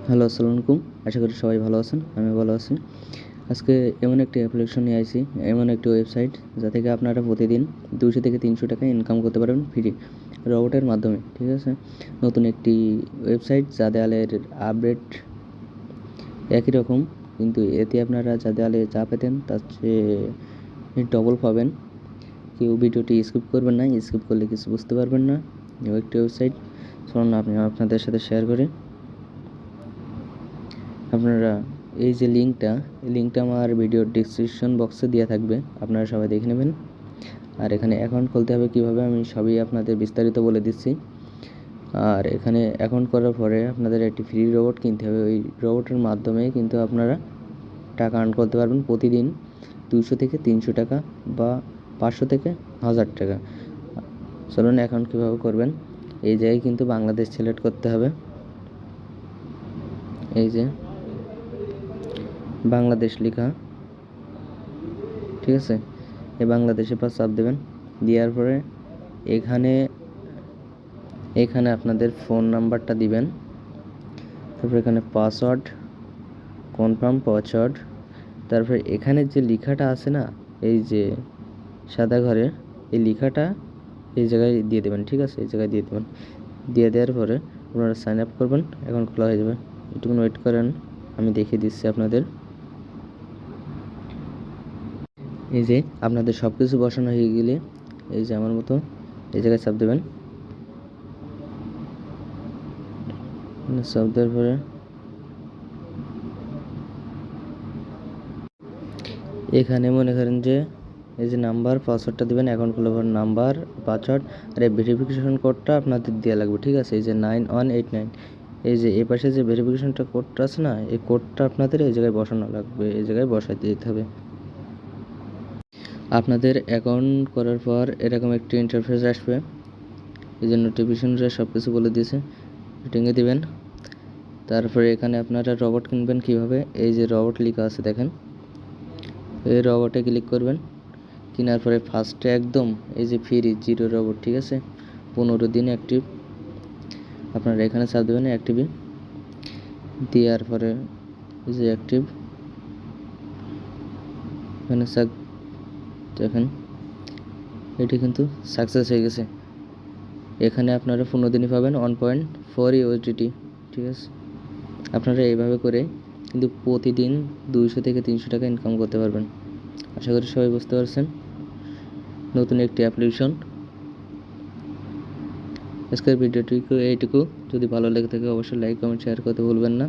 Hello, আসসালামু আলাইকুম। আশা করি সবাই ভালো আছেন। আমি ভালো আছি। আজকে এমন একটি অ্যাপ্লিকেশন নিয়ে আইছি, এমন একটি ওয়েবসাইট যা থেকে আপনারা প্রতিদিন 200 থেকে 300 টাকা ইনকাম করতে পারবেন ফ্রি রবোটের মাধ্যমে। ঠিক আছে? নতুন একটি ওয়েবসাইট যা দেয়ালের আপডেট একই রকম, কিন্তু এতে আপনারা যা দেয়ালে যা পেতেন তার চেয়ে ডবল পাবেন। কেউ ভিডিওটি স্কিপ করবেন না, স্কিপ করলে কিছু বুঝতে পারবেন না। একটি ওয়েবসাইট চলুন আপনি আপনাদের সাথে শেয়ার করি। আপনারা এই যে লিঙ্কটা আমার ভিডিওর ডেসক্রিপশন বক্সে দেওয়া থাকবে, আপনারা সবাই দেখে নেবেন। আর এখানে অ্যাকাউন্ট খুলতে হবে কীভাবে আমি সবই আপনাদের বিস্তারিত বলে দিচ্ছি। আর এখানে অ্যাকাউন্ট করার পরে আপনাদের একটি ফ্রি রোবট কিনতে হবে। ওই রোবটের মাধ্যমে কিন্তু আপনারা টাকা আর্ন করতে পারবেন প্রতিদিন 200 থেকে 300 টাকা বা 500 থেকে 1000 টাকা। চলুন অ্যাকাউন্ট কীভাবে করবেন। এই জায়গায় কিন্তু বাংলাদেশ সিলেক্ট করতে হবে। এই যে বাংলাদেশ লেখা, ঠিক আছে? এই বাংলাদেশে পাস চাপ দেবেন। দেওয়ার পরে এখানে আপনাদের ফোন নাম্বারটা দিবেন। তারপর এখানে পাসওয়ার্ড, কনফার্ম পাসওয়ার্ড। তারপরে এখানে যে লেখাটা আছে না, এই যে সাদা ঘরে, এই লেখাটা এই জায়গায় দিয়ে দেবেন। ঠিক আছে? এই জায়গায় দিয়ে দেবেন। দিয়ে দেওয়ার পরে আপনারা সাইন আপ করবেন, অ্যাকাউন্ট খোলা হয়ে যাবে। একটুকুন ওয়েট করেন, আমি দেখিয়ে দিচ্ছি আপনাদের। এই যে আপনাদের সব কিছু বসানো হয়ে গেলে এই যে আমার মতো এই জায়গায় চাপ দেবেন। চাপ দেওয়ার পরে এখানে মনে করেন যে এই যে নাম্বার পাসওয়ার্ডটা দেবেন, অ্যাকাউন্ট খোলার পর নাম্বার পাসওয়ার্ড আর এই ভেরিফিকেশন কোডটা আপনাদের দেওয়া লাগবে। ঠিক আছে? এই যে 9189, এই যে এই পাশে যে ভেরিফিকেশনটা কোডটা আছে না, এই কোডটা আপনাদের এই জায়গায় বসানো লাগবে, এই জায়গায় বসাতে দিতে হবে। আপনাদের অ্যাকাউন্ট করার পর এরকম একটি ইন্টারফেস আসবে। এই যে নোটিফিকেশনটা সব কিছু বলে দিয়েছে, রেটিংয়ে দিবেন। তারপরে এখানে আপনারা রবট কিনবেন কিভাবে, এই যে রবট লেখা আছে দেখেন, এই রবটে ক্লিক করবেন। কেনার পরে ফার্স্টে একদম এই যে ফ্রি 0 রবট, ঠিক আছে? 15 দিন অ্যাক্টিভ। আপনারা এখানে চাপ দেবেন অ্যাক্টিভে। দেওয়ার পরে এই যে অ্যাক্টিভ, এখানে দেখেন এটি কিন্তু সাকসেস হয়ে গেছে। এখানে আপনারা 15 দিনই পাবেন 1.4 USDT। ঠিক আছে? আপনারা এইভাবে করে কিন্তু প্রতিদিন 200 থেকে 300 টাকা ইনকাম করতে পারবেন। আশা করি সবাই বুঝতে পারছেন। নতুন একটি অ্যাপ্লিকেশন। আজকের ভিডিওটি এইটুকু। যদি ভালো লেগে থাকে অবশ্যই লাইক, কমেন্ট, শেয়ার করতে ভুলবেন না।